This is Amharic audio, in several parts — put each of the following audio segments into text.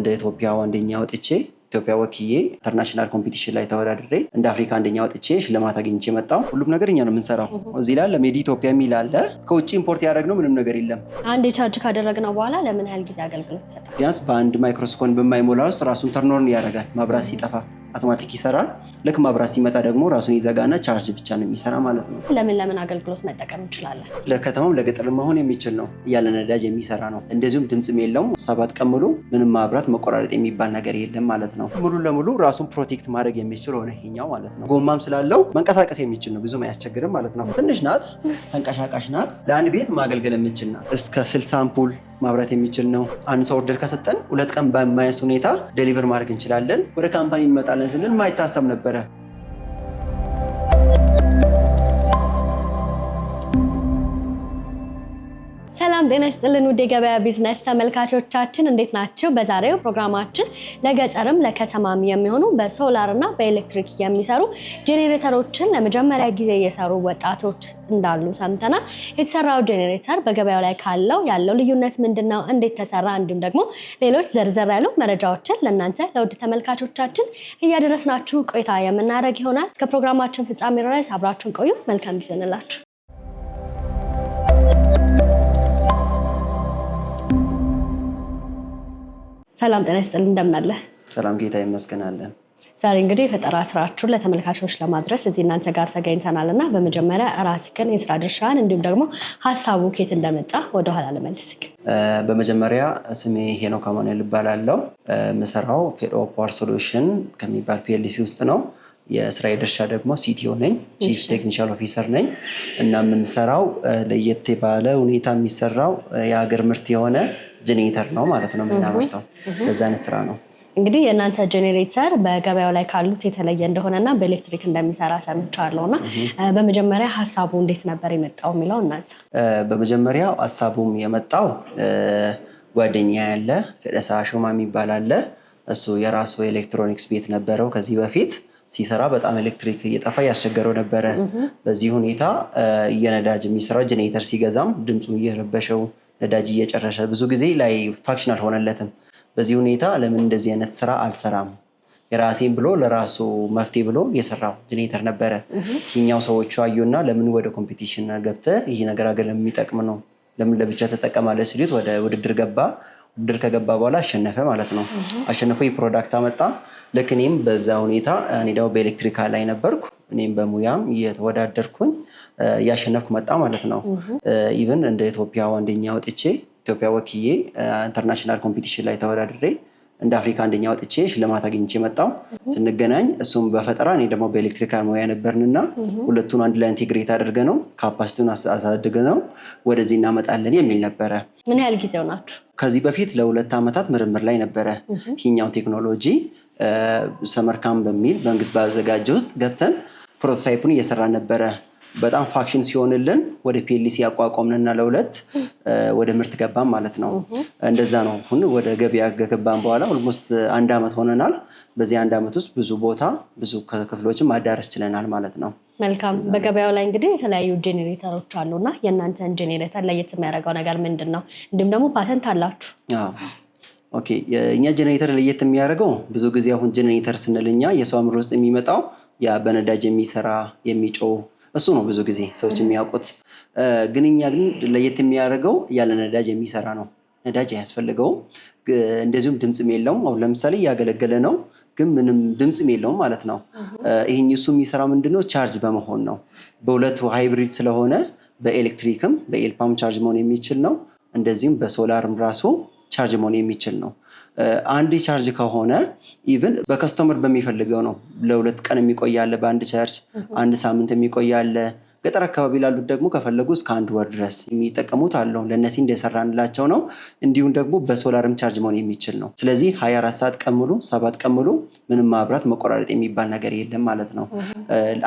እንደ ኢትዮጵያ አንደኛ ወጥቼ ኢትዮጵያ ወክዬ ኢንተርናሽናል ኮምፒቲሽን ላይ ተወዳድሬ እንደ አፍሪካ አንደኛ ወጥቼ ሽልማት አግኝቼ መጣሁ። ሁሉም ነገር እኛ ነው የምንሰራው። እዚህ ላይ ለሜዲ ኢትዮጵያ የሚል አለ። ከውጭ ኢምፖርት ያደረግነው ምንም ነገር የለም። አንድ ቻርጅ ካደረግነው በኋላ ለምን ያህል ጊዜ አገልግሎት ይሰጣል? ቢያንስ በአንድ ማይክሮሰኮንድ በማይሞላ ውስጥ ራሱን ተርኖርን ያደርጋል። መብራት ሲጠፋ አውቶማቲክ ይሰራል። ልክ መብራት ሲመጣ ደግሞ ራሱን ይዘጋና ቻርጅ ብቻ ነው የሚሰራ ማለት ነው። ለምን አገልግሎት መጠቀም እንችላለን? ለከተማም ለገጠር መሆን የሚችል ነው። ያለ ነዳጅ የሚሰራ ነው። እንደዚሁም ድምጽም የለውም። 7 ቀን ሙሉ ምንም መብራት መቆራረጥ የሚባል ነገር የለም ማለት ነው። ሙሉ ለሙሉ ራሱን ፕሮቴክት ማድረግ የሚችል ሆነ ይሄኛው ማለት ነው። ጎማም ስላለው መንቀሳቀስ የሚችል ነው። ብዙም አያስቸግርም ማለት ነው። ትንሽ ናት፣ ተንቀሳቃሽ ናት። ለአንድ ቤት ማገልገል የምችል ናት። እስከ 60 አምፑል ማብራት የሚችል ነው። አንድ ሰው ኦርደር ከሰጠን 2 ቀን በማያንስ ሁኔታ ዴሊቨር ማድረግ እንችላለን። ወደ ካምፓኒ እንመጣለን ስንል ማይታሰብ ነበረ። ሰላም ጤና ይስጥልን ውድ የገበያ ቢዝነስ ተመልካቾቻችን እንዴት ናቸው? በዛሬው ፕሮግራማችን ለገጠርም ለከተማም የሚሆኑ በሶላር እና በኤሌክትሪክ የሚሰሩ ጄኔሬተሮችን ለመጀመሪያ ጊዜ የሰሩ ወጣቶች እንዳሉ ሰምተናል። የተሰራው ጄኔሬተር በገበያው ላይ ያለው ልዩነት ምንድነው? እንዴት ተሰራ? እንዲሁም ደግሞ ሌሎች ዘርዘር ያሉ መረጃዎችን ለእናንተ ለውድ ተመልካቾቻችን እያደረስናችሁ ቆይታ የምናደርግ ይሆናል። እስከ ፕሮግራማችን ፍጻሜ ድረስ አብራችሁን ቆዩ። መልካም ጊዜ እንላችሁ። ሰላም ጤና ይስጥልን እንደምን አለ? ሰላም ጌታ ይመስገናለን። ዛሬ እንግዲህ የፈጠራ ስራችሁን ለተመልካቾች ለማድረስ እዚህ እናንተ ጋር ተገኝተናልና በመጀመሪያ ራስህን፣ የስራ ድርሻህን እንዲሁም ደግሞ ሀሳቡ ከየት እንደመጣ ወደ ኋላ ልመልስክ። በመጀመሪያ ስሜ ሄኖክ አማኑኤል እባላለሁ። የምሰራው ፌዶ ፓወር ሶሉሽን ከሚባል ፒኤልሲ ውስጥ ነው። የስራ ድርሻ ደግሞ ሲቲኦ ነኝ፣ ቺፍ ቴክኒካል ኦፊሰር ነኝ እና የምንሰራው ለየት ባለ ሁኔታ የሚሰራው የሀገር ምርት የሆነ ጄኔሬተር ነው ማለት ነው የምናመርተው። ለዛ አይነት ስራ ነው። እንግዲህ የእናንተ ጄኔሬተር በገበያው ላይ ካሉት የተለየ እንደሆነና በኤሌክትሪክ እንደሚሰራ ሰምቻለሁና በመጀመሪያ ሀሳቡ እንዴት ነበር የመጣው የሚለው እናንሳ። በመጀመሪያ ሀሳቡም የመጣው ጓደኛ ያለ ፈደሳ ሾማ የሚባል አለ። እሱ የራሱ ኤሌክትሮኒክስ ቤት ነበረው። ከዚህ በፊት ሲሰራ በጣም ኤሌክትሪክ እየጠፋ ያስቸገረው ነበረ። በዚህ ሁኔታ የነዳጅ የሚሰራው ጄኔሬተር ሲገዛም ድምፁ እየረበሸው ነዳጅ እየጨረሰ ብዙ ጊዜ ላይ ፋንክሽናል ሆነለትም። በዚህ ሁኔታ ለምን እንደዚህ አይነት ስራ አልሰራም የራሴን ብሎ ለራሱ መፍትሄ ብሎ የሰራው ጄኔሬተር ነበረ። ይሄኛው ሰዎቹ አዩና ለምን ወደ ኮምፒቲሽን ገብተህ ይሄ ነገር አገር የሚጠቅም ነው ለምን ለብቻ ተጠቀማለህ ሲሉት ወደ ውድድር ገባ። ውድድር ከገባ በኋላ አሸነፈ ማለት ነው። አሸነፈ የፕሮዳክት አመጣ። ልክ እኔም በዛ ሁኔታ እኔ ደግሞ በኤሌክትሪካል ላይ ነበርኩ። እኔም በሙያም እየተወዳደርኩኝ ያሸነፍኩ መጣ ማለት ነው። ኢቭን እንደ ኢትዮጵያ አንደኛ ወጥቼ ኢትዮጵያ ወክዬ ኢንተርናሽናል ኮምፒቲሽን ላይ ተወዳድሬ እንደ አፍሪካ አንደኛ ወጥቼ ሽልማት አግኝቼ መጣሁ። ስንገናኝ እሱም በፈጠራ እኔ ደግሞ በኤሌክትሪካል ሙያ ነበርንና ሁለቱን አንድ ላይ ኢንቴግሬት አድርገነው ካፓሲቲውን አሳድገነው ወደዚህ እናመጣለን የሚል ነበረ። ምን ያህል ጊዜው ናችሁ? ከዚህ በፊት ለ2 ዓመታት ምርምር ላይ ነበረ። ይሄኛው ቴክኖሎጂ ሰመርካም በሚል መንግስት ባዘጋጀ ውስጥ ገብተን ፕሮቶታይፑን እየሰራን ነበረ። በጣም ፋክሽን ሲሆንልን ወደ ፒኤልሲ ያቋቋምንና ለ2 ወደ ምርት ገባን ማለት ነው። እንደዛ ነው። አሁን ወደ ገበያ ገባን በኋላ ኦልሞስት 1 ዓመት ሆነናል። በዚህ 1 ዓመት ውስጥ ብዙ ቦታ ብዙ ክፍሎችን ማዳረስ ችለናል ማለት ነው። መልካም። በገበያው ላይ እንግዲህ የተለያዩ ጄኔሬተሮች አሉና የእናንተን ጄኔሬተር ለየት የሚያደርገው ነገር ምንድነው? እንዲሁም ደግሞ ፓተንት አላችሁ? ኦኬ። የኛ ጄኔሬተር ለየት የሚያደርገው ብዙ ጊዜ አሁን ጄኔሬተር ስንልኛ የሰው አእምሮ ውስጥ የሚመጣው ያ በነዳጅ የሚሰራ የሚጮህ እሱ ነው ብዙ ጊዜ ሰዎች የሚያውቁት። ግን እኛ ግን ለየት የሚያደርገው ያለ ነዳጅ የሚሰራ ነው። ነዳጅ አያስፈልገውም። እንደዚሁም ድምጽም የለውም። አሁን ለምሳሌ ያገለገለ ነው ግን ምንም ድምጽም የለውም ማለት ነው። ይሄን እሱ የሚሰራ ምንድነው ቻርጅ በመሆን ነው። በሁለቱ ሃይብሪድ ስለሆነ በኤሌክትሪክም በኤልፓም ቻርጅ መሆን የሚችል ነው። እንደዚህም በሶላርም ራሱ ቻርጅ መሆን የሚችል ነው። አንድ ቻርጅ ከሆነ ኢቭን በከስተመር በሚፈልገው ነው። ለ2 ቀን የሚቆያለ በአንድ ቻርጅ 1 ሳምንት የሚቆያለ። ገጠር አካባቢ ላሉት ደግሞ ከፈለጉ እስከ 1 ወር ድረስ የሚጠቀሙት አለው። ለነዚህ እንደሰራንላቸው ነው። እንዲሁም ደግሞ በሶላርም ቻርጅ መሆን የሚችል ነው። ስለዚህ 24 ሰዓት ቀን ሙሉ 7 ቀን ሙሉ ምንም ማብራት መቆራረጥ የሚባል ነገር የለም ማለት ነው።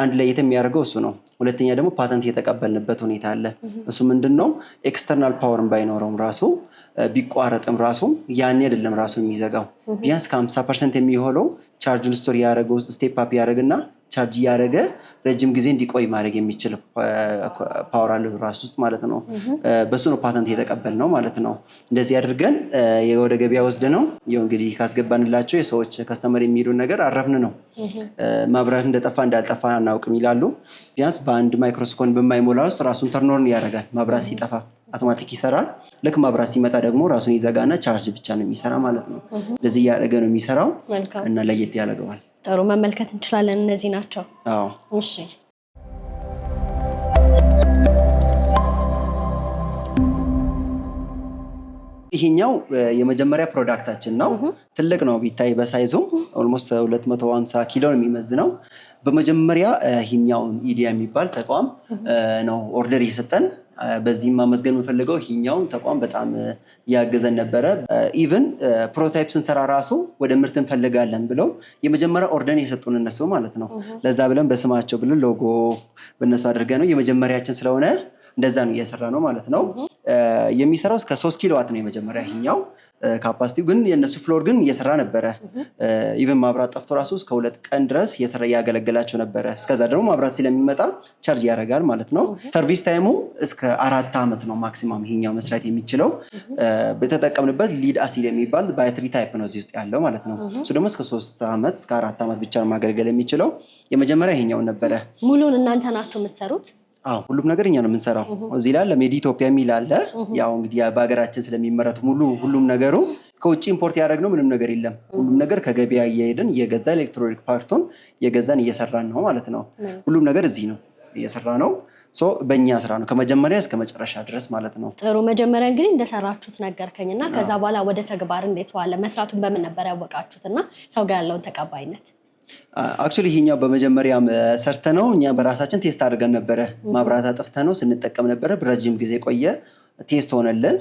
አንድ ላይ የሚያደርገው እሱ ነው። ሁለተኛ ደግሞ ፓተንት የተቀበልንበት ሁኔታ አለ። እሱ ምንድነው? ኤክስተርናል ፓወርን ባይኖረውም ራሱ ቢቋረጥም ራሱ ያን አይደለም ራሱ የሚዘጋው። ቢያንስ ከ50% የሚሆነው ቻርጅን ስቶር ያደረገው ውስጥ ስቴፕ አፕ ያደርግና ቻርጅ እያደረገ ረጅም ጊዜ እንዲቆይ ማድረግ የሚችል ፓወር አለው ራሱ ውስጥ ማለት ነው። በሱ ነው ፓተንት የተቀበልነው ማለት ነው። እንደዚህ አድርገን ወደ ገበያ ወስደ ነው እንግዲህ ካስገባንላቸው የሰዎች ከስተመር የሚሄዱን ነገር አረፍን ነው። ማብራት እንደጠፋ እንዳልጠፋ አናውቅም ይላሉ። ቢያንስ በአንድ ማይክሮሰኮንድ በማይሞላ ውስጥ ራሱን ተርኖርን ያደርጋል። ማብራት ሲጠፋ አውቶማቲክ ይሰራል። ልክ ማብራት ሲመጣ ደግሞ ራሱን ይዘጋና ቻርጅ ብቻ ነው የሚሰራ ማለት ነው። እንደዚህ እያደረገ ነው የሚሰራው እና ለየት ያደርገዋል። ጥሩ መመልከት እንችላለን። እነዚህ ናቸው። አዎ እሺ ይሄኛው የመጀመሪያ ፕሮዳክታችን ነው። ትልቅ ነው ቢታይ በሳይዙ ኦልሞስት 250 ኪሎ ነው የሚመዝነው። በመጀመሪያ ይሄኛውን ኢዲያ የሚባል ተቋም ነው ኦርደር እየሰጠን። በዚህም ማመስገን የምፈልገው ይሄኛውን ተቋም በጣም ያገዘን ነበረ። ኢቭን ፕሮቶታይፕ ስንሰራ ራሱ ወደ ምርት እንፈልጋለን ብለው የመጀመሪያ ኦርደር የሰጡን እነሱ ማለት ነው። ለዛ ብለን በስማቸው ብለን ሎጎ በእነሱ አድርገን ነው የመጀመሪያችን ስለሆነ እንደዛ ነው እየሰራ ነው ማለት ነው። የሚሰራው እስከ 3 ኪሎዋት ነው የመጀመሪያ ይሄኛው ካፓሲቲው። ግን የነሱ ፍሎር ግን እየሰራ ነበረ። ኢቭን ማብራት ጠፍቶ ራሱ እስከ 2 ቀን ድረስ እየሰራ እያገለገላቸው ነበረ። እስከዛ ደግሞ ማብራት ስለሚመጣ ቻርጅ ያደርጋል ማለት ነው። ሰርቪስ ታይሙ እስከ 4 ዓመት ነው ማክሲማም ይሄኛው መስራት የሚችለው። በተጠቀምንበት ሊድ አሲድ የሚባል ባትሪ ታይፕ ነው እዚህ ውስጥ ያለው ማለት ነው። እሱ ደግሞ እስከ 3 ዓመት እስከ 4 ዓመት ብቻ ነው ማገልገል የሚችለው። የመጀመሪያ ይሄኛውን ነበረ። ሙሉን እናንተ ናችሁ የምትሰሩት? አዎ ሁሉም ነገር እኛ ነው የምንሰራው። እዚህ ላይ ለሜድ ኢትዮጵያ የሚል አለ። ያው እንግዲህ በሀገራችን ስለሚመረቱ ሁሉም ነገሩ ከውጭ ኢምፖርት ያደረግነው ምንም ነገር የለም። ሁሉም ነገር ከገበያ እየሄድን እየገዛ ኤሌክትሮኒክ ፓርቱን እየገዛን እየሰራን ነው ማለት ነው። ሁሉም ነገር እዚህ ነው እየሰራ ነው። በእኛ ስራ ነው ከመጀመሪያ እስከ መጨረሻ ድረስ ማለት ነው። ጥሩ። መጀመሪያ እንግዲህ እንደሰራችሁት ነገርከኝና ከዛ በኋላ ወደ ተግባር እንዴት ዋለ? መስራቱን በምን ነበር ያወቃችሁትና ሰው ጋር ያለውን ተቀባይነት? አክቹሊ ይሄኛው በመጀመሪያ ሰርተነው እኛ በራሳችን ቴስት አድርገን ነበረ። ማብራት አጥፍተነው ስንጠቀም ነበረ። በረጅም ጊዜ ቆየ። ቴስት ሆነልን፣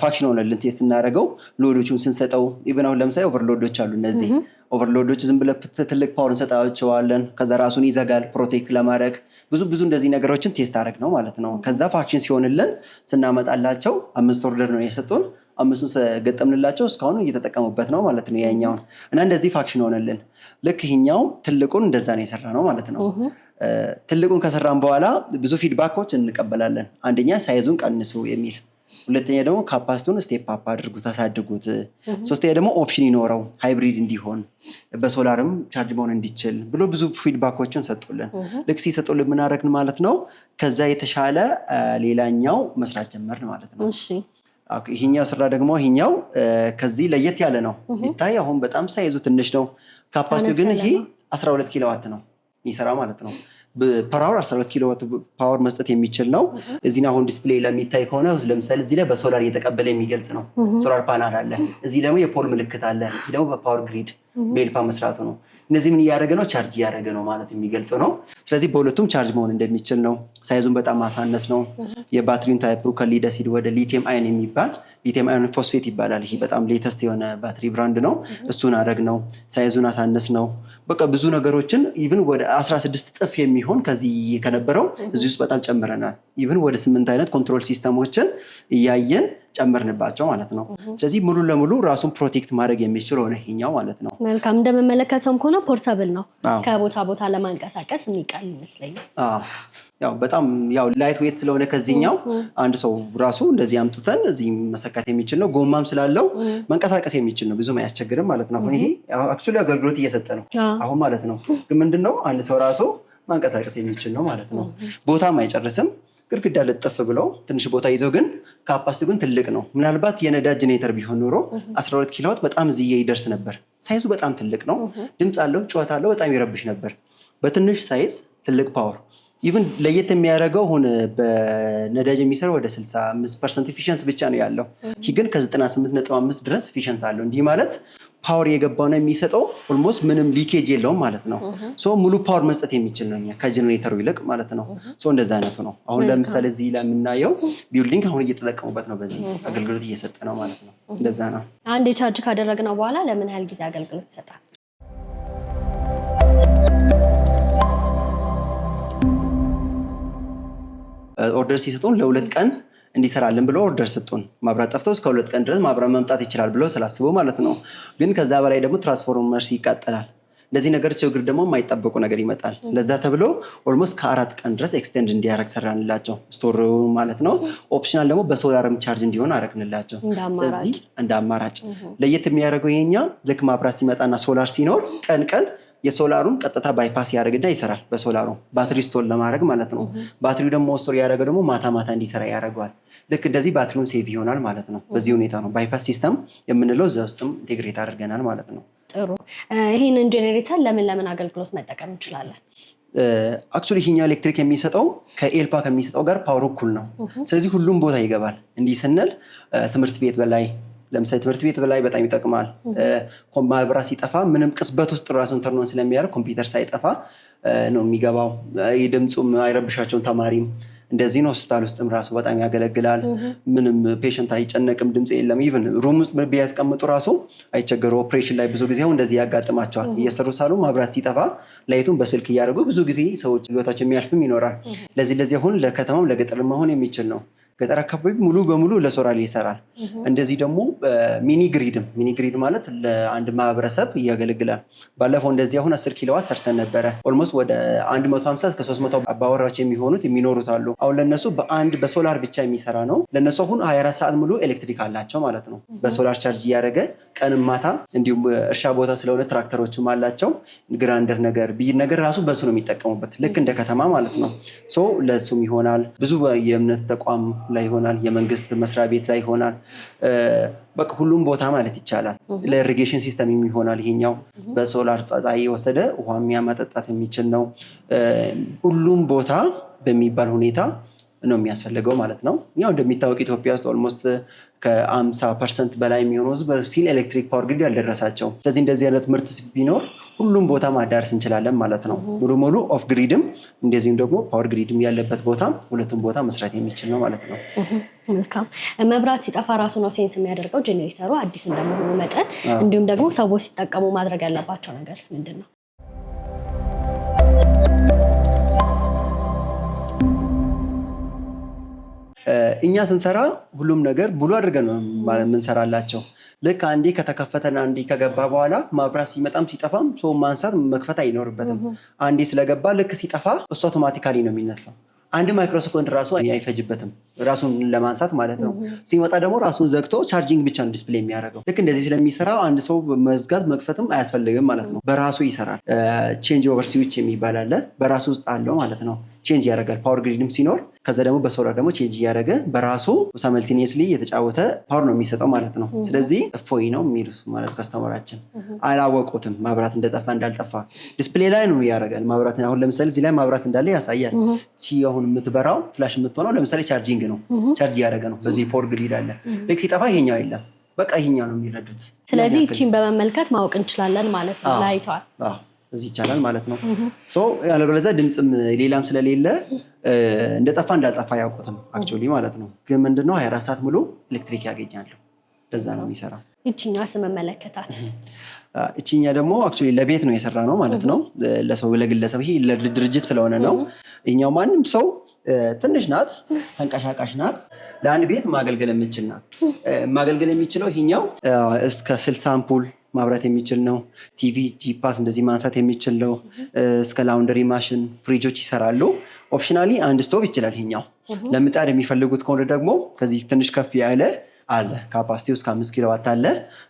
ፋክሽን ሆነልን። ቴስት እናደርገው ሎዶቹን ስንሰጠው ኢቭን አሁን ለምሳሌ ኦቨርሎዶች አሉ። እነዚህ ኦቨርሎዶች ዝም ብለህ ትልቅ ፓወር እንሰጣቸዋለን። ከዛ ራሱን ይዘጋል ፕሮቴክት ለማድረግ ብዙ እንደዚህ ነገሮችን ቴስት አድርግ ነው ማለት ነው። ከዛ ፋክሽን ሲሆንልን ስናመጣላቸው 5 ኦርደር ነው የሰጡን። 5ቱን ገጠምንላቸው እስካሁን እየተጠቀሙበት ነው ማለት ነው ያኛውን እና እንደዚህ ፋክሽን ሆነልን። ልክ ይሄኛው ትልቁን እንደዛ ነው የሰራ ነው ማለት ነው። ትልቁን ከሰራን በኋላ ብዙ ፊድባኮች እንቀበላለን። አንደኛ ሳይዙን ቀንሱ የሚል፣ ሁለተኛ ደግሞ ካፓሲቲውን ስቴፕ አፕ አድርጉት አሳድጉት፣ ሶስተኛ ደግሞ ኦፕሽን ይኖረው ሃይብሪድ እንዲሆን በሶላርም ቻርጅ መሆን እንዲችል ብሎ ብዙ ፊድባኮችን ሰጡልን። ልክ ሲሰጡልን ምን አደረግን ማለት ነው። ከዛ የተሻለ ሌላኛው መስራት ጀመርን ማለት ነው። ይሄኛው ስራ ደግሞ ይሄኛው ከዚህ ለየት ያለ ነው። ይታይ አሁን በጣም ሳይዙ ትንሽ ነው። ካፓሲቲው ግን ይሄ 12 ኪሎዋት ነው የሚሰራ ማለት ነው። በፓወር 12 ኪሎዋት ፓወር መስጠት የሚችል ነው። እዚህ አሁን ዲስፕሌይ ለሚታይ ከሆነ ለምሳሌ እዚህ ላይ በሶላር እየተቀበለ የሚገልጽ ነው። ሶላር ፓናል አለ። እዚህ ደግሞ የፖል ምልክት አለ። ይሄ ደግሞ በፓወር ግሪድ በኤልፓ መስራቱ ነው። እነዚህ ምን እያደረገ ነው? ቻርጅ እያደረገ ነው ማለት የሚገልጽ ነው። ስለዚህ በሁለቱም ቻርጅ መሆን እንደሚችል ነው። ሳይዙን በጣም ማሳነስ ነው። የባትሪውን ታይፕ ከሊድ አሲድ ወደ ሊቲየም አዮን የሚባል ሊቲየም አዮን ፎስፌት ይባላል። ይሄ በጣም ሌተስት የሆነ ባትሪ ብራንድ ነው። እሱን አደረግ ነው። ሳይዙን አሳነስ ነው። በቃ ብዙ ነገሮችን ኢቭን ወደ 16 እጥፍ የሚሆን ከዚህ ከነበረው እዚህ ውስጥ በጣም ጨምረናል። ኢቭን ወደ 8 አይነት ኮንትሮል ሲስተሞችን እያየን ጨመርንባቸው ማለት ነው። ስለዚህ ሙሉ ለሙሉ ራሱን ፕሮቴክት ማድረግ የሚችል ሆነ ይሄኛው ማለት ነው። መልካም። እንደምመለከተውም ከሆነ ፖርታብል ነው። ከቦታ ቦታ ለማንቀሳቀስ የሚቀል ይመስለኛል። ያው በጣም ላይት ዌት ስለሆነ ከዚህኛው አንድ ሰው ራሱ እንደዚህ አምጥተን እዚህ መሰካት የሚችል ነው። ጎማም ስላለው መንቀሳቀስ የሚችል ነው። ብዙም አያስቸግርም ማለት ነው። አሁን ይሄ አክቹዋሊ አገልግሎት እየሰጠ ነው አሁን ማለት ነው። ግን ምንድነው አንድ ሰው ራሱ ማንቀሳቀስ የሚችል ነው ማለት ነው። ቦታም አይጨርስም። ግድግዳ ልጥፍ ብለው ትንሽ ቦታ ይዘው ግን ካፓሲቲው ግን ትልቅ ነው። ምናልባት የነዳጅ ጄኔሬተር ቢሆን ኖሮ 12 ኪሎዋት በጣም እዚህ ይደርስ ነበር። ሳይዙ በጣም ትልቅ ነው። ድምፅ አለው፣ ጩኸት አለው፣ በጣም ይረብሽ ነበር። በትንሽ ሳይዝ ትልቅ ፓወር ኢቭን ለየት የሚያደርገው አሁን በነዳጅ የሚሰራው ወደ 65% ኤፊሽንስ ብቻ ነው ያለው። ይህ ግን ከ98.5 ድረስ ኤፊሽንስ አለው። እንዲህ ማለት ፓወር የገባውና የሚሰጠው ኦልሞስት ምንም ሊኬጅ የለውም ማለት ነው። ሙሉ ፓወር መስጠት የሚችል ነው ከጀነሬተሩ ይልቅ ማለት ነው። እንደዛ አይነቱ ነው። አሁን ለምሳሌ እዚህ ላይ የምናየው ቢልዲንግ አሁን እየተጠቀሙበት ነው። በዚህ አገልግሎት እየሰጠ ነው ማለት ነው። እንደዛ ነው። አንድ ቻርጅ ካደረግነው በኋላ ለምን ያህል ጊዜ አገልግሎት ይሰጣል? ኦርደር ሲሰጡን ለ2 ቀን እንዲሰራልን ብሎ ኦርደር ሰጡን። ማብራት ጠፍቶ እስከ 2 ቀን ድረስ ማብራት መምጣት ይችላል ብሎ ስላስበው ማለት ነው። ግን ከዛ በላይ ደግሞ ትራንስፎርመር ይቃጠላል። ለዚህ ነገር ችግር ደግሞ የማይጠበቁ ነገር ይመጣል። ለዛ ተብሎ ኦልሞስት ከ4 ቀን ድረስ ኤክስቴንድ እንዲያደርግ ሰራንላቸው ስቶር ማለት ነው። ኦፕሽናል ደግሞ በሶላርም ቻርጅ እንዲሆን አደረግንላቸው። ስለዚህ እንደ አማራጭ ለየት የሚያደርገው የኛ ልክ ማብራት ሲመጣና ሶላር ሲኖር ቀን የሶላሩን ቀጥታ ባይፓስ ያደርግና ይሰራል። በሶላሩ ባትሪ ስቶር ለማድረግ ማለት ነው። ባትሪው ደግሞ ስቶር ያደረገው ደግሞ ማታ እንዲሰራ ያደርገዋል። ልክ እንደዚህ ባትሪውን ሴቭ ይሆናል ማለት ነው። በዚህ ሁኔታ ነው ባይፓስ ሲስተም የምንለው እዛ ውስጥም ኢንቴግሬት አድርገናል ማለት ነው። ጥሩ። ይህንን ጄኔሬተር ለምን አገልግሎት መጠቀም እንችላለን? አክቹዋሊ ይሄኛው ኤሌክትሪክ የሚሰጠው ከኤልፓ ከሚሰጠው ጋር ፓወር እኩል ነው። ስለዚህ ሁሉም ቦታ ይገባል። እንዲህ ስንል ትምህርት ቤት በላይ ለምሳሌ ትምህርት ቤት በላይ በጣም ይጠቅማል። ማብራት ሲጠፋ ምንም ቅጽበት ውስጥ ራሱን ተርኖን ስለሚያደርግ ኮምፒውተር ሳይጠፋ ነው የሚገባው። ድምፁም አይረብሻቸውን ተማሪም እንደዚህ ነው። ሆስፒታል ውስጥም ራሱ በጣም ያገለግላል። ምንም ፔሸንት አይጨነቅም፣ ድምፅ የለም። ኢቭን ሩም ውስጥ ቢያስቀምጡ ራሱ አይቸገሩ። ኦፕሬሽን ላይ ብዙ ጊዜ እንደዚህ ያጋጥማቸዋል። እየሰሩ ሳሉ ማብራት ሲጠፋ ላይቱን በስልክ እያደረጉ ብዙ ጊዜ ሰዎች ህይወታቸው የሚያልፍም ይኖራል። ለዚህ አሁን ለከተማም ለገጠር መሆን የሚችል ነው። ገጠር አካባቢ ሙሉ በሙሉ ለሶላር ይሰራል። እንደዚህ ደግሞ ሚኒ ግሪድ ማለት ለአንድ ማህበረሰብ ያገለግላል። ባለፈው እንደዚህ አሁን 10 ኪሎዋት ሰርተን ነበረ። ኦልሞስት ወደ 150 እስከ 300 አባወራዎች የሚኖሩት አሉ። አሁን ለነሱ በሶላር ብቻ የሚሰራ ነው። ለነሱ አሁን 24 ሰዓት ሙሉ ኤሌክትሪክ አላቸው ማለት ነው። በሶላር ቻርጅ እያደረገ ቀንም ማታ፣ እንዲሁም እርሻ ቦታ ስለሆነ ትራክተሮችም አላቸው። ግራንደር ነገር ራሱ በሱ ነው የሚጠቀሙበት፣ ልክ እንደ ከተማ ማለት ነው። ለሱም ይሆናል። ብዙ የእምነት ተቋም ላይ ይሆናል፣ የመንግስት መስሪያ ቤት ላይ ይሆናል። በቃ ሁሉም ቦታ ማለት ይቻላል። ለኢሪጌሽን ሲስተም ይሆናል። ይሄኛው በሶላር ፀሐይ የወሰደ ውሃ የሚያመጠጣት የሚችል ነው። ሁሉም ቦታ በሚባል ሁኔታ ነው የሚያስፈልገው ማለት ነው። ያው እንደሚታወቅ ኢትዮጵያ ውስጥ ኦልሞስት ከ50% በላይ የሚሆኑ ህዝብ ስቲል ኤሌክትሪክ ፓወር ግሪድ ያልደረሳቸው። ስለዚህ እንደዚህ አይነት ምርት ቢኖር ሁሉም ቦታ ማዳረስ እንችላለን ማለት ነው። ሙሉ ኦፍ ግሪድም እንደዚህም ደግሞ ፓወር ግሪድም ያለበት ቦታ ሁለቱም ቦታ መስራት የሚችል ነው ማለት ነው። መልካም። መብራት ሲጠፋ ራሱ ነው ሴንስ የሚያደርገው ጄኔሬተሩ አዲስ እንደመሆኑ መጠን። እንዲሁም ደግሞ ሰዎች ሲጠቀሙ ማድረግ ያለባቸው ነገርስ ምንድን ነው? እኛ ስንሰራ ሁሉም ነገር ሙሉ አድርገን ነው የምንሰራላቸው። ልክ አንዴ ከተከፈተና አንዴ ከገባ በኋላ ማብራት ሲመጣም ሲጠፋም ሰው ማንሳት መክፈት አይኖርበትም። አንዴ ስለገባ ልክ ሲጠፋ እሱ አውቶማቲካሊ ነው የሚነሳው። አንድ ማይክሮሰኮንድ ራሱ አይፈጅበትም ራሱን ለማንሳት ማለት ነው። ሲመጣ ደግሞ ራሱን ዘግቶ ቻርጂንግ ብቻ ነው ዲስፕሌይ የሚያደርገው። ልክ እንደዚህ ስለሚሰራ አንድ ሰው መዝጋት መክፈትም አያስፈልግም ማለት ነው። በራሱ ይሰራል። ቼንጅ ኦቨር ስዊች የሚባል አለ፣ በራሱ ውስጥ አለው ማለት ነው። ቼንጅ ያደርጋል ፓወር ግሪድም ሲኖር። ከዛ ደግሞ በሶላር ደግሞ ቼንጅ እያደረገ በራሱ ሳይመልቲኒየስሊ የተጫወተ ፓወር ነው የሚሰጠው ማለት ነው። ስለዚህ እፎይ ነው የሚሉት ማለት ከስተመራችን አላወቁትም ማብራት እንደጠፋ እንዳልጠፋ። ዲስፕሌይ ላይ ነው ያደርጋል ማብራት። አሁን ለምሳሌ እዚህ ላይ ማብራት እንዳለ ያሳያል። አሁን የምትበራው ፍላሽ የምትሆነው ለምሳሌ ቻርጂንግ ነው፣ ቻርጅ እያደረገ ነው። በዚህ ፓወር ግሪድ አለ። ልክ ሲጠፋ ይሄኛው የለም፣ በቃ ይሄኛው ነው የሚረዱት። ስለዚህ እቺን በመመልከት ማወቅ እንችላለን ማለት ነው። ላይቷል እዚህ ይቻላል ማለት ነው። ያለበለዚያ ድምፅም ሌላም ስለሌለ እንደጠፋ እንዳልጠፋ ያውቁትም አክቹዋሊ ማለት ነው። ግን ምንድነው 24 ሰዓት ሙሉ ኤሌክትሪክ ያገኛሉ። ለዛ ነው የሚሰራው። እቺኛ ስመመለከታት እቺኛ ደግሞ አክቹዋሊ ለቤት ነው የሰራ ነው ማለት ነው። ለሰው ለግለሰብ፣ ይሄ ለድርጅት ስለሆነ ነው። ይሄኛው ማንም ሰው ትንሽ ናት፣ ተንቀሳቃሽ ናት፣ ለአንድ ቤት ማገልገል የምችል ናት። ማገልገል የሚችለው ይሄኛው እስከ 60 አምፑል ማብራት የሚችል ነው። ቲቪ ጂፓስ እንደዚህ ማንሳት የሚችል ነው። እስከ ላውንደሪ ማሽን፣ ፍሪጆች ይሰራሉ። ኦፕሽናሊ አንድ ስቶቭ ይችላል። ይሄኛው ለምጣድ የሚፈልጉት ከሆነ ደግሞ ከዚህ ትንሽ ከፍ ያለ አለ። ካፓሲቲው እስከ 5 ኪሎዋት አለ።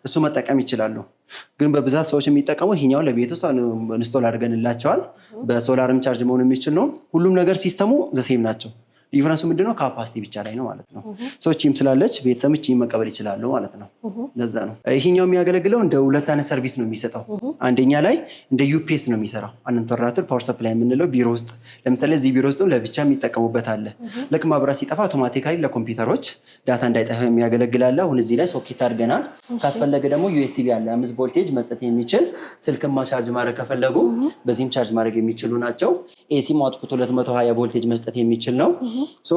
እሱ መጠቀም ይችላሉ። ግን በብዛት ሰዎች የሚጠቀሙ ይሄኛው ለቤት ውስጥ ኢንስቶል አድርገንላቸዋል። በሶላርም ቻርጅ መሆን የሚችል ነው። ሁሉም ነገር ሲስተሙ ዘሴም ናቸው። ዲፈረንሱ ምንድነው? ካፓሲቲ ብቻ ላይ ነው ማለት ነው። ሰዎችም ስላለች ቤተሰቦች ይህን መቀበል ይችላሉ ማለት ነው። ለዛ ነው ይሄኛው የሚያገለግለው እንደ ሁለት አይነት ሰርቪስ ነው የሚሰጠው። አንደኛ ላይ እንደ ዩፒኤስ ነው የሚሰራው፣ አንኢንተርራፕትድ ፓወር ሰፕላይ የምንለው ቢሮ ውስጥ ለምሳሌ እዚህ ቢሮ ውስጥም ለብቻ የሚጠቀሙበት አለ። ልክ ማብራት ሲጠፋ አውቶማቲካሊ ለኮምፒውተሮች ዳታ እንዳይጠፋ የሚያገለግላል። አሁን እዚህ ላይ ሶኬት አድርገናል። ካስፈለገ ደግሞ ዩኤስቢ አለ፣ 5 ቮልቴጅ መስጠት የሚችል ስልክማ ቻርጅ ማድረግ ከፈለጉ በዚህም ቻርጅ ማድረግ የሚችሉ ናቸው። ኤሲም አውትፑት 220 ቮልቴጅ መስጠት የሚችል ነው። ሶ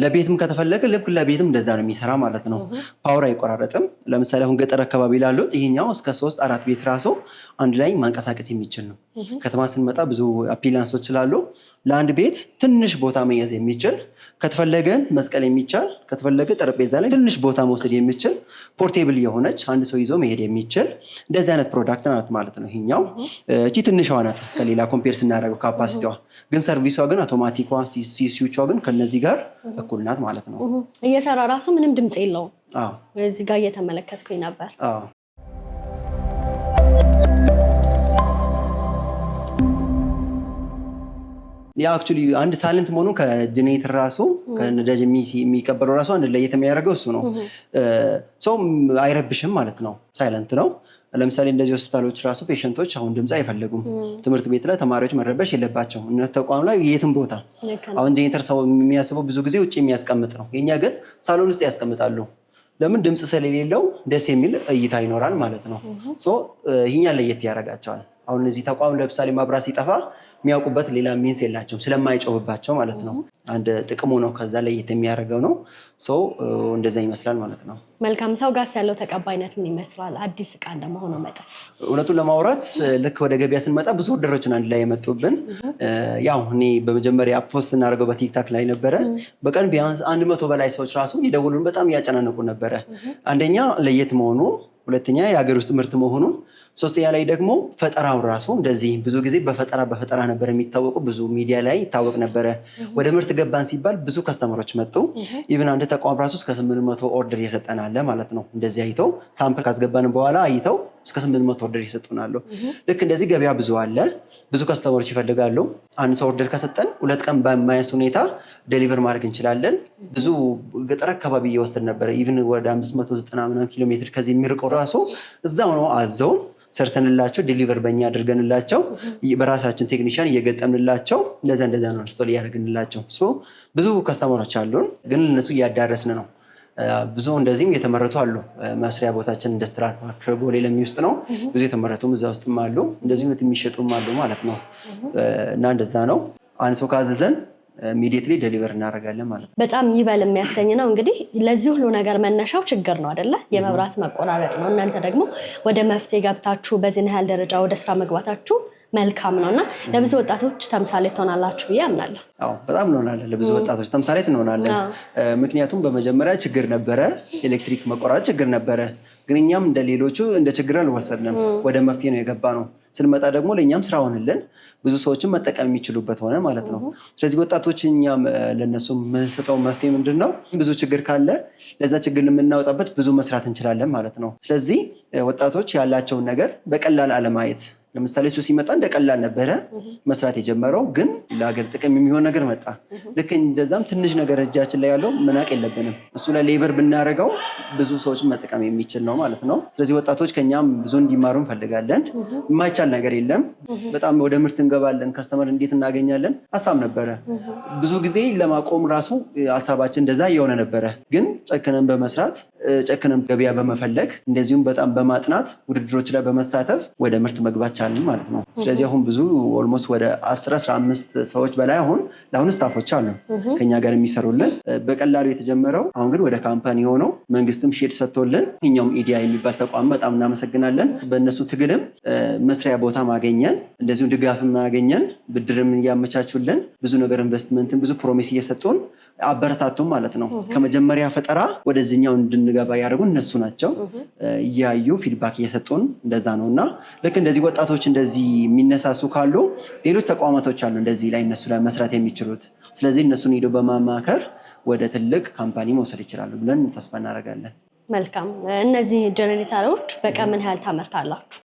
ለቤትም ከተፈለገ ልክ ለቤትም እንደዛ ነው የሚሰራ ማለት ነው። ፓወር አይቆራረጥም። ለምሳሌ አሁን ገጠር አካባቢ ላሉት ይሄኛው እስከ 3-4 ቤት ራሱ አንድ ላይ ማንቀሳቀስ የሚችል ነው። ከተማ ስንመጣ ብዙ አፒላንሶች ስላሉ ለአንድ ቤት ትንሽ ቦታ መያዝ የሚችል ከተፈለገ መስቀል የሚቻል ከተፈለገ ጠረጴዛ ላይ ትንሽ ቦታ መውሰድ የሚችል ፖርቴብል የሆነች አንድ ሰው ይዞ መሄድ የሚችል እንደዚህ አይነት ፕሮዳክት ናት ማለት ነው። ይሄኛው እቺ ትንሿ ናት ከሌላ ኮምፔር ስናደርገው ካፓሲቲዋ፣ ግን ሰርቪሷ ግን አውቶማቲኳ ሲሲዩቿ ግን ከነዚህ ጋር እኩል ናት ማለት ነው። እየሰራ ራሱ ምንም ድምጽ የለውም። እዚህ ጋር እየተመለከትኩኝ ነበር። ያ አክቹሊ አንድ ሳይለንት መሆኑ ከጀኔሬተር ራሱ ከነዳጅ የሚቀበለው ራሱ አንድ ላይ የሚያደርገው እሱ ነው። ሰው አይረብሽም ማለት ነው። ሳይለንት ነው። ለምሳሌ እንደዚህ ሆስፒታሎች ራሱ ፔሸንቶች አሁን ድምጽ አይፈልጉም። ትምህርት ቤት ላይ ተማሪዎች መረበሽ የለባቸው። እነ ተቋም ላይ የትም ቦታ አሁን ጀኔሬተር ሰው የሚያስበው ብዙ ጊዜ ውጭ የሚያስቀምጥ ነው። የኛ ግን ሳሎን ውስጥ ያስቀምጣሉ። ለምን? ድምጽ ስለሌለው ደስ የሚል እይታ ይኖራል ማለት ነው። ሶ ይሄኛ ለየት ያደርጋቸዋል። አሁን እዚህ ተቋም ለምሳሌ መብራት ሲጠፋ የሚያውቁበት ሌላ ሚንስ የላቸውም ስለማይጮህባቸው ማለት ነው። አንድ ጥቅሙ ነው። ከዛ ላይ የሚያደርገው ነው። ሰው እንደዛ ይመስላል ማለት ነው። መልካም። ሰው ጋር ያለው ተቀባይነት ምን ይመስላል? አዲስ እቃ እንደመሆኑ መጠን እውነቱን ለማውራት ልክ ወደ ገበያ ስንመጣ ብዙ ኦርደሮችን አንድ ላይ የመጡብን። ያው እኔ በመጀመሪያ ፖስት እናደርገው በቲክታክ ላይ ነበረ። በቀን ቢያንስ 100 በላይ ሰዎች ራሱ ይደውሉን በጣም እያጨናነቁ ነበረ። አንደኛ ለየት መሆኑ፣ ሁለተኛ የሀገር ውስጥ ምርት መሆኑን፣ ሶስተኛ ላይ ደግሞ ፈጠራው ራሱ እንደዚህ ብዙ ጊዜ በፈጠራ ነበር የሚታወቁ። ብዙ ሚዲያ ላይ ይታወቅ ነበረ። ወደ ምርት ገባን ሲባል ብዙ ከስተመሮች መጡ። ኢቭን አንድ ተቋም ራሱ እስከ 800 ኦርደር እየሰጠናለ ማለት ነው። እንደዚህ አይተው ሳምፕል ካስገባን በኋላ አይተው እስከ 800 ኦርደር እየሰጡናሉ። ልክ እንደዚህ ገበያ ብዙ አለ። ብዙ ከስተመሮች ይፈልጋሉ። አንድ ሰው ኦርደር ከሰጠን 2 ቀን በማያንስ ሁኔታ ዴሊቨር ማድረግ እንችላለን። ብዙ ገጠር አካባቢ እየወሰድ ነበረ። ኢቭን ወደ 590 ኪሎ ሜትር ከዚህ የሚርቀው ራሱ እዛው ነው አዘው ሰርተንላቸው ዴሊቨር በእኛ አድርገንላቸው በራሳችን ቴክኒሻን እየገጠምንላቸው እንደዛ ነው ኢንስቶል እያደረግንላቸው። ብዙ ከስተመሮች አሉን፣ ግን እነሱ እያዳረስን ነው። ብዙ እንደዚህም የተመረቱ አሉ። መስሪያ ቦታችን ኢንዱስትሪያል ፓርክ ቦሌ ለሚ ውስጥ ነው። ብዙ የተመረቱም እዛ ውስጥም አሉ፣ እንደዚህም የሚሸጡም አሉ ማለት ነው። እና እንደዛ ነው። አንድ ሰው ካዘዘን ኢሚዲየትሊ ዴሊቨር እናደርጋለን ማለት ነው። በጣም ይበል የሚያሰኝ ነው። እንግዲህ ለዚህ ሁሉ ነገር መነሻው ችግር ነው አይደለ? የመብራት መቆራረጥ ነው። እናንተ ደግሞ ወደ መፍትሄ ገብታችሁ በዚህ ያህል ደረጃ ወደ ስራ መግባታችሁ መልካም ነው እና ለብዙ ወጣቶች ተምሳሌት ትሆናላችሁ ብዬ አምናለሁ። በጣም እንሆናለን። ለብዙ ወጣቶች ተምሳሌት እንሆናለን። ምክንያቱም በመጀመሪያ ችግር ነበረ፣ ኤሌክትሪክ መቆራረጥ ችግር ነበረ። ግን እኛም እንደ ሌሎቹ እንደ ችግር አልወሰድንም፣ ወደ መፍትሄ ነው የገባ ነው። ስንመጣ ደግሞ ለእኛም ስራ ሆንልን፣ ብዙ ሰዎችን መጠቀም የሚችሉበት ሆነ ማለት ነው። ስለዚህ ወጣቶች እኛም ለእነሱ የምንሰጠው መፍትሄ ምንድን ነው? ብዙ ችግር ካለ ለዛ ችግር የምናወጣበት ብዙ መስራት እንችላለን ማለት ነው። ስለዚህ ወጣቶች ያላቸውን ነገር በቀላል አለማየት። ለምሳሌ እሱ ሲመጣ እንደ ቀላል ነበረ መስራት የጀመረው፣ ግን ለሀገር ጥቅም የሚሆን ነገር መጣ። ልክ እንደዛም ትንሽ ነገር እጃችን ላይ ያለው መናቅ የለብንም። እሱ ላይ ሌበር ብናደርገው ብዙ ሰዎችን መጠቀም የሚችል ነው ማለት ነው። ስለዚህ ወጣቶች ከኛም ብዙ እንዲማሩ እንፈልጋለን። የማይቻል ነገር የለም። በጣም ወደ ምርት እንገባለን፣ ከስተመር እንዴት እናገኛለን ሀሳብ ነበረ። ብዙ ጊዜ ለማቆም ራሱ ሀሳባችን እንደዛ እየሆነ ነበረ። ግን ጨክነን በመስራት ጨክነን ገበያ በመፈለግ እንደዚሁም በጣም በማጥናት ውድድሮች ላይ በመሳተፍ ወደ ምርት መግባት ቻልን ማለት ነው። ስለዚህ አሁን ብዙ ኦልሞስት ወደ 10-15 ሰዎች በላይ ለአሁን ስታፎች አሉ ከኛ ጋር የሚሰሩልን። በቀላሉ የተጀመረው አሁን ግን ወደ ካምፓኒ ሆነው መንግስትም ሼድ ሰጥቶልን እኛውም ኢዲያ የሚባል ተቋም በጣም እናመሰግናለን። በእነሱ ትግልም መስሪያ ቦታ ማገኘን፣ እንደዚሁም ድጋፍም ማገኘን፣ ብድርም እያመቻቹልን፣ ብዙ ነገር ኢንቨስትመንትን ብዙ ፕሮሚስ እየሰጡን አበረታቱም ማለት ነው። ከመጀመሪያ ፈጠራ ወደዚህኛው እንድንገባ ያደርጉ እነሱ ናቸው። እያዩ ፊድባክ እየሰጡን እንደዛ ነው። እና ልክ እንደዚህ ወጣቶች እንደዚህ የሚነሳሱ ካሉ ሌሎች ተቋማቶች አሉ እንደዚህ ላይ እነሱ ላይ መስራት የሚችሉት። ስለዚህ እነሱን ሄደው በማማከር ወደ ትልቅ ካምፓኒ መውሰድ ይችላሉ ብለን ተስፋ እናደርጋለን። መልካም። እነዚህ ጀነሬተሮች በቀን ምን ያህል ታመርታላችሁ?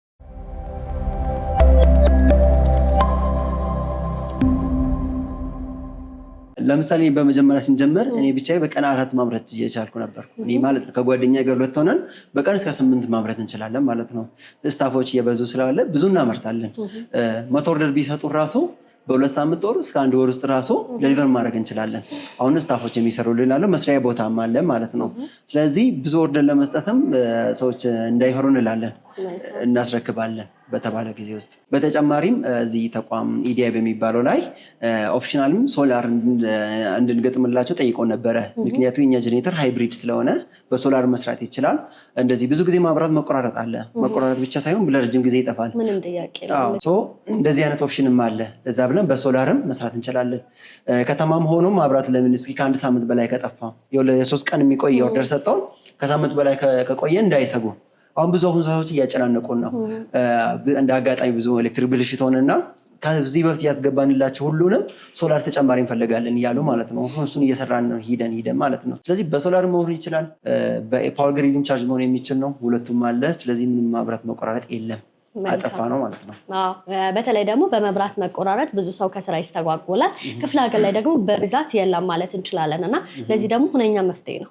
ለምሳሌ በመጀመሪያ ስንጀምር እኔ ብቻዬ በቀን 4 ማምረት እየቻልኩ ነበርኩ እኔ ማለት ነው። ከጓደኛ ጋር 2 ሆነን በቀን እስከ 8 ማምረት እንችላለን ማለት ነው። ስታፎች እየበዙ ስላለ ብዙ እናመርታለን። 100 ኦርደር ቢሰጡ ራሱ በ2 ሳምንት ወር እስከ 1 ወር ውስጥ ራሱ ዴሊቨር ማድረግ እንችላለን። አሁን ስታፎች የሚሰሩልን አለ፣ መስሪያ ቦታም አለ ማለት ነው። ስለዚህ ብዙ ኦርደር ለመስጠትም ሰዎች እንዳይፈሩ እንላለን፣ እናስረክባለን። በተባለ ጊዜ ውስጥ። በተጨማሪም እዚህ ተቋም ኢዲአይ በሚባለው ላይ ኦፕሽናልም ሶላር እንድንገጥምላቸው ጠይቀው ነበረ። ምክንያቱም የኛ ጄኔሬተር ሃይብሪድ ስለሆነ በሶላር መስራት ይችላል። እንደዚህ ብዙ ጊዜ ማብራት መቆራረጥ አለ። መቆራረጥ ብቻ ሳይሆን ለረጅም ጊዜ ይጠፋል። ምንም ጥያቄ እንደዚህ አይነት ኦፕሽንም አለ። ለዛ ብለን በሶላርም መስራት እንችላለን። ከተማም ሆኖ ማብራት ለምን እስኪ ከአንድ ሳምንት በላይ ከጠፋ የ3 ቀን የሚቆይ ኦርደር ሰጠውን ከሳምንት በላይ ከቆየ እንዳይሰጉ። አሁን ብዙ ሰዎች እያጨናነቁን ነው። እንደ አጋጣሚ ብዙ ኤሌክትሪክ ብልሽት ሆነና ከዚህ በፊት ያስገባንላቸው ሁሉንም ሶላር ተጨማሪ እንፈልጋለን እያሉ ማለት ነው። እሱን እየሰራን ነው ሂደን ማለት ነው። ስለዚህ በሶላር መሆን ይችላል፣ በፓወር ግሪድም ቻርጅ መሆን የሚችል ነው። ሁለቱም አለ። ስለዚህ ምንም ማብራት መቆራረጥ የለም። አጠፋ ነው ማለት ነው። በተለይ ደግሞ በመብራት መቆራረጥ ብዙ ሰው ከስራ ይስተጓጎላል። ክፍለ ሀገር ላይ ደግሞ በብዛት የለም ማለት እንችላለን እና ለዚህ ደግሞ ሁነኛ መፍትሄ ነው።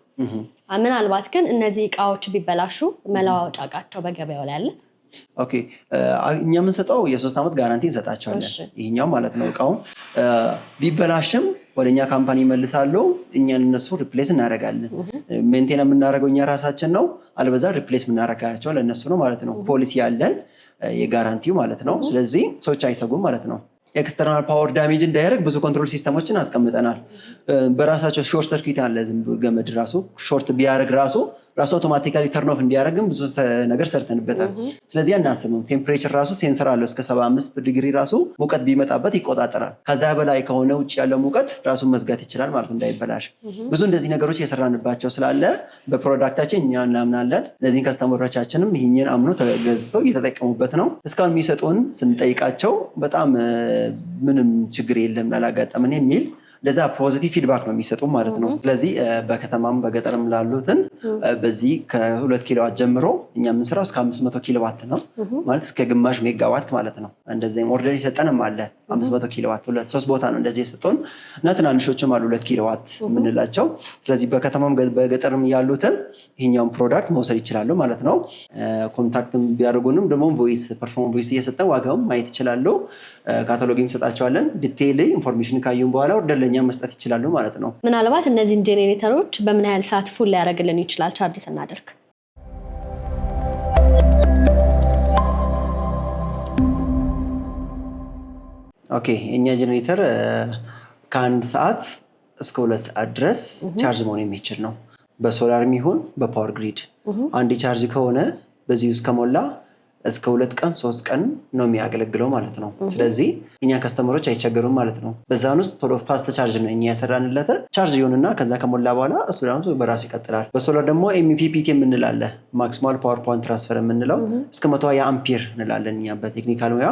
ምናልባት ግን እነዚህ እቃዎች ቢበላሹ መለዋወጫ እቃቸው በገበያው ላይ አለ? ኦኬ፣ እኛ የምንሰጠው የ3 ዓመት ጋራንቲ እንሰጣቸዋለን። ይሄኛው ማለት ነው። እቃው ቢበላሽም ወደኛ ካምፓኒ ይመልሳሉ። እኛን እነሱ ሪፕሌስ እናደርጋለን። ሜንቴን የምናደርገው እኛ ራሳችን ነው። አልበዛ ሪፕሌስ የምናደርጋቸው ለእነሱ ነው ማለት ነው። ፖሊሲ ያለን የጋራንቲው ማለት ነው። ስለዚህ ሰዎች አይሰጉም ማለት ነው። ኤክስተርናል ፓወር ዳሜጅ እንዳያደርግ ብዙ ኮንትሮል ሲስተሞችን አስቀምጠናል። በራሳቸው ሾርት ሰርኪት አለ። ዝም ገመድ ራሱ ሾርት ቢያደርግ ራሱ አውቶማቲካሊ ተርን ኦፍ እንዲያደርግም ብዙ ነገር ሰርተንበታል። ስለዚህ አናስብም። ቴምፕሬቸር ራሱ ሴንሰር አለው። እስከ 75 ዲግሪ ራሱ ሙቀት ቢመጣበት ይቆጣጠራል። ከዛ በላይ ከሆነ ውጭ ያለው ሙቀት ራሱን መዝጋት ይችላል ማለት እንዳይበላሽ። ብዙ እንደዚህ ነገሮች የሰራንባቸው ስላለ በፕሮዳክታችን እኛ እናምናለን። እነዚህን ከስተመሮቻችንም ይህንን አምኖ ተገዝተው እየተጠቀሙበት ነው። እስካሁን የሚሰጡን ስንጠይቃቸው በጣም ምንም ችግር የለም ላላጋጠምን የሚል ለዛ ፖዚቲቭ ፊድባክ ነው የሚሰጡ ማለት ነው። ስለዚህ በከተማም በገጠርም ላሉትን በዚህ ከ2 ኪሎዋት ጀምሮ እኛ የምንሰራው እስከ 500 ኪሎዋት ነው ማለት እስከ ግማሽ ሜጋዋት ማለት ነው። እንደዚህም ኦርደር የሰጠንም አለ 500 ኪሎዋት 2-3 ቦታ ነው እንደዚህ የሰጡን እና ትናንሾችም አሉ 2 ኪሎዋት የምንላቸው። ስለዚህ በከተማም በገጠርም ያሉትን ይሄኛውን ፕሮዳክት መውሰድ ይችላሉ ማለት ነው። ኮንታክትም ቢያደርጉንም ደግሞ ፐርፎርም ቮይስ እየሰጠን ዋጋውን ማየት ይችላሉ። ካታሎግ እንሰጣቸዋለን። ዲቴይል ኢንፎርሜሽን ካዩን በኋላ ኦርደር ለኛ መስጠት ይችላሉ ማለት ነው። ምናልባት እነዚህን ጄኔሬተሮች በምን ያህል ሰዓት ፉል ሊያደርግልን ይችላል ቻርጅ ስናደርግ? ኦኬ፣ እኛ ጄኔሬተር ከ1 ሰዓት እስከ 2 ሰዓት ድረስ ቻርጅ መሆን የሚችል ነው። በሶላር የሚሆን በፓወር ግሪድ አንድ ቻርጅ ከሆነ በዚህ ውስጥ ከሞላ እስከ 2 ቀን 3 ቀን ነው የሚያገለግለው ማለት ነው። ስለዚህ እኛ ከስተመሮች አይቸገሩም ማለት ነው። በዛን ውስጥ ቶሎ ፋስት ቻርጅ ነው እኛ ያሰራንለት። ቻርጅ ይሆንና ከዛ ከሞላ በኋላ እሱ ደግሞ በራሱ ይቀጥላል። በሶላር ደግሞ ኤምፒፒቲ የምንላለ ማክሲማል ፓወር ፖይንት ትራንስፈር የምንለው እስከ 120 አምፒር እንላለን እኛ በቴክኒካል ሙያ።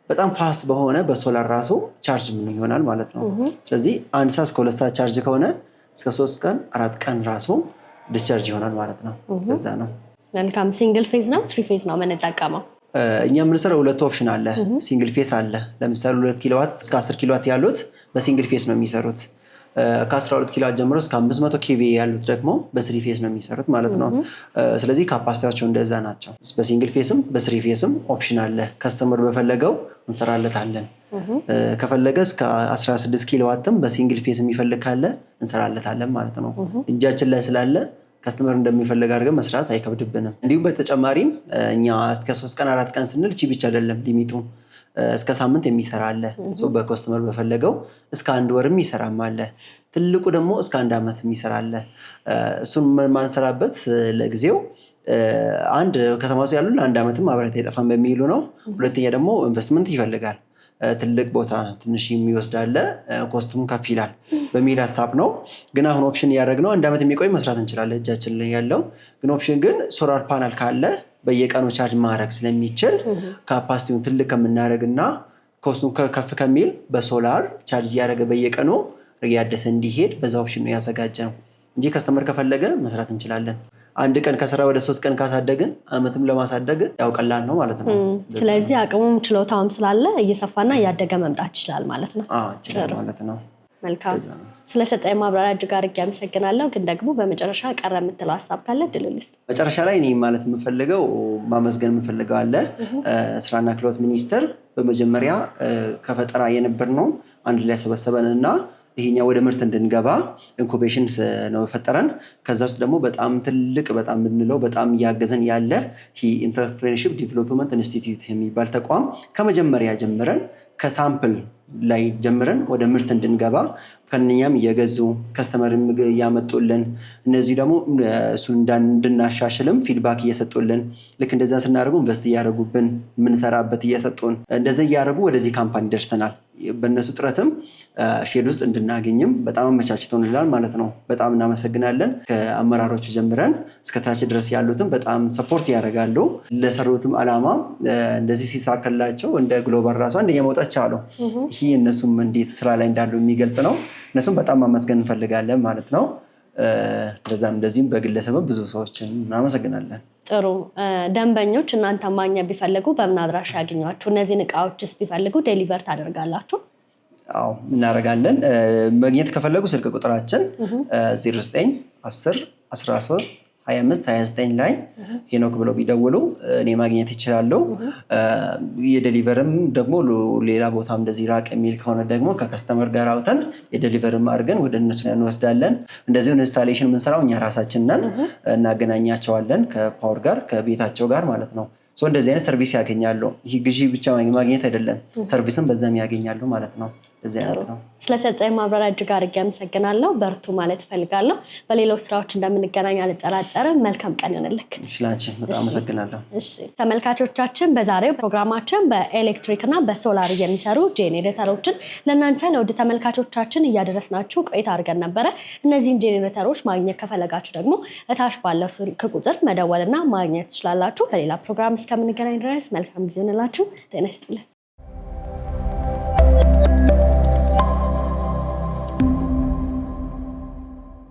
በጣም ፋስት በሆነ በሶላር ራሱ ቻርጅ ምን ይሆናል ማለት ነው። ስለዚህ 1 ሰዓት እስከ 2 ሰዓት ቻርጅ ከሆነ እስከ 3 ቀን 4 ቀን ራሱ ዲስቻርጅ ይሆናል ማለት ነው። ለዛ ነው። መልካም። ሲንግል ፌዝ ነው 3 ፌዝ ነው የምንጠቀመው? እኛ የምንሰራው 2 ኦፕሽን አለ። ሲንግል ፌስ አለ። ለምሳሌ 2 ኪሎዋት እስከ 10 ኪሎዋት ያሉት በሲንግል ፌስ ነው የሚሰሩት። ከ12 ኪሎዋት ጀምሮ እስከ 500 ኬቪ ያሉት ደግሞ በስሪ ፌስ ነው የሚሰሩት ማለት ነው። ስለዚህ ካፓሲቲያቸው እንደዛ ናቸው። በሲንግል ፌስም በስሪ ፌስም ኦፕሽን አለ። ከስተመር በፈለገው እንሰራለታለን። ከፈለገ እስከ 16 ኪሎዋትም በሲንግል ፌስ የሚፈልግ ካለ እንሰራለታለን ማለት ነው። እጃችን ላይ ስላለ ከስተመር እንደሚፈልግ አድርገን መስራት አይከብድብንም። እንዲሁም በተጨማሪም እኛ እስከ 3 ቀን 4 ቀን ስንል ቺ ብቻ አይደለም ሊሚቱ፣ እስከ ሳምንት የሚሰራ አለ። በከስተመር በፈለገው እስከ 1 ወርም ይሰራም አለ። ትልቁ ደግሞ እስከ 1 ዓመት የሚሰራ አለ። እሱን ማንሰራበት ለጊዜው አንድ ከተማ ውስጥ ያሉ ለ1 ዓመትም ማብራት አይጠፋም በሚሉ ነው። ሁለተኛ ደግሞ ኢንቨስትመንት ይፈልጋል። ትልቅ ቦታ ትንሽ የሚወስድ አለ፣ ኮስቱም ከፍ ይላል በሚል ሀሳብ ነው። ግን አሁን ኦፕሽን እያደረግነው 1 ዓመት የሚቆይ መስራት እንችላለን እጃችን ላይ ያለው። ግን ኦፕሽን ግን ሶላር ፓናል ካለ በየቀኑ ቻርጅ ማድረግ ስለሚችል ካፓሲቲውን ትልቅ ከምናደርግና ኮስቱን ከፍ ከሚል በሶላር ቻርጅ እያደረገ በየቀኑ እያደሰ እንዲሄድ በዛ ኦፕሽን ነው ያዘጋጀ ነው እንጂ ከስተመር ከፈለገ መስራት እንችላለን። 1 ቀን ከሰራ ወደ 3 ቀን ካሳደግን ዓመትም ለማሳደግ ያው ቀላል ነው ማለት ነው። ስለዚህ አቅሙም ችሎታውም ስላለ እየሰፋና እያደገ መምጣት ይችላል ማለት ነው። ይችላል ማለት ነው። መልካም። ስለሰጠኝ ማብራሪያ እጅግ አድርጌ አመሰግናለሁ። ግን ደግሞ በመጨረሻ ቀረ የምትለው ሀሳብ ካለ እድሉ ልስጥ። መጨረሻ ላይ እኔ ማለት የምፈልገው ማመስገን የምፈልገው አለ። ስራና ክህሎት ሚኒስቴር በመጀመሪያ ከፈጠራ የነበርነው አንድ ላይ ያሰበሰበንና ይሄኛው ወደ ምርት እንድንገባ ኢንኩቤሽን ነው የፈጠረን። ከዛ ውስጥ ደግሞ በጣም ትልቅ በጣም የምንለው በጣም እያገዘን ያለ ኢንተርፕሬነርሺፕ ዲቨሎፕመንት ኢንስቲትዩት የሚባል ተቋም ከመጀመሪያ ጀምረን ከሳምፕል ላይ ጀምረን ወደ ምርት እንድንገባ ከነኛም እየገዙ ከስተመርም እያመጡልን እነዚህ ደግሞ እሱን እንድናሻሽልም ፊድባክ እየሰጡልን ልክ እንደዛ ስናደርጉ ኢንቨስት እያደረጉብን የምንሰራበት እየሰጡን እንደዛ እያደረጉ ወደዚህ ካምፓኒ ደርሰናል። በእነሱ ጥረትም ሼድ ውስጥ እንድናገኝም በጣም አመቻችተውልናል ማለት ነው። በጣም እናመሰግናለን። ከአመራሮቹ ጀምረን እስከታች ድረስ ያሉትም በጣም ሰፖርት ያደርጋሉ። ለሰሩትም አላማ እንደዚህ ሲሳካላቸው እንደ ግሎባል ራሱ አንደኛ መውጣት ቻሉ። ይሄ እነሱም እንዴት ስራ ላይ እንዳሉ የሚገልጽ ነው። እነሱም በጣም ማመስገን እንፈልጋለን ማለት ነው። እንደዚህም በግለሰብም ብዙ ሰዎችን እናመሰግናለን። ጥሩ። ደንበኞች እናንተ ማግኘት ቢፈልጉ በምን አድራሻ ያገኟችሁ? እነዚህን እቃዎችስ ቢፈልጉ ዴሊቨር ታደርጋላችሁ? አዎ እናደርጋለን። ማግኘት ከፈለጉ ስልክ ቁጥራችን 09 10 13 25 29 ላይ ሄኖክ ብለው ቢደውሉ እኔ ማግኘት ይችላሉ። የዴሊቨርም ደግሞ ሌላ ቦታም እንደዚህ ራቅ የሚል ከሆነ ደግሞ ከከስተመር ጋር አውተን የዴሊቨርም አድርገን ወደ እነሱ እናወስዳለን። እንደዚሁ ኢንስታሌሽን የምንሰራው እኛ ራሳችን ነን፣ እናገናኛቸዋለን ከፓወር ጋር ከቤታቸው ጋር ማለት ነው። እንደዚህ አይነት ሰርቪስ ያገኛሉ። ይህ ግዢ ብቻ ማግኘት አይደለም፣ ሰርቪስም በዛም ያገኛሉ ማለት ነው። እዚህ አይነት ነው። ስለሰጠኝ ማብራሪያ እጅግ አድርጌ አመሰግናለሁ። በርቱ ማለት እፈልጋለሁ። በሌሎች ስራዎች እንደምንገናኝ አልጠራጠርም። መልካም ቀን ይሁንልክ። ላንቺ በጣም አመሰግናለሁ። ተመልካቾቻችን በዛሬው ፕሮግራማችን በኤሌክትሪክ እና በሶላር የሚሰሩ ጄኔሬተሮችን ለእናንተ ለውድ ተመልካቾቻችን እያደረስናችሁ ቆይታ አድርገን ነበረ። እነዚህን ጄኔሬተሮች ማግኘት ከፈለጋችሁ ደግሞ እታች ባለው ስልክ ቁጥር መደወልና ማግኘት ትችላላችሁ። በሌላ ፕሮግራም እስከምንገናኝ ድረስ መልካም ጊዜ ይሁንላችሁ። ጤና ይስጥልን።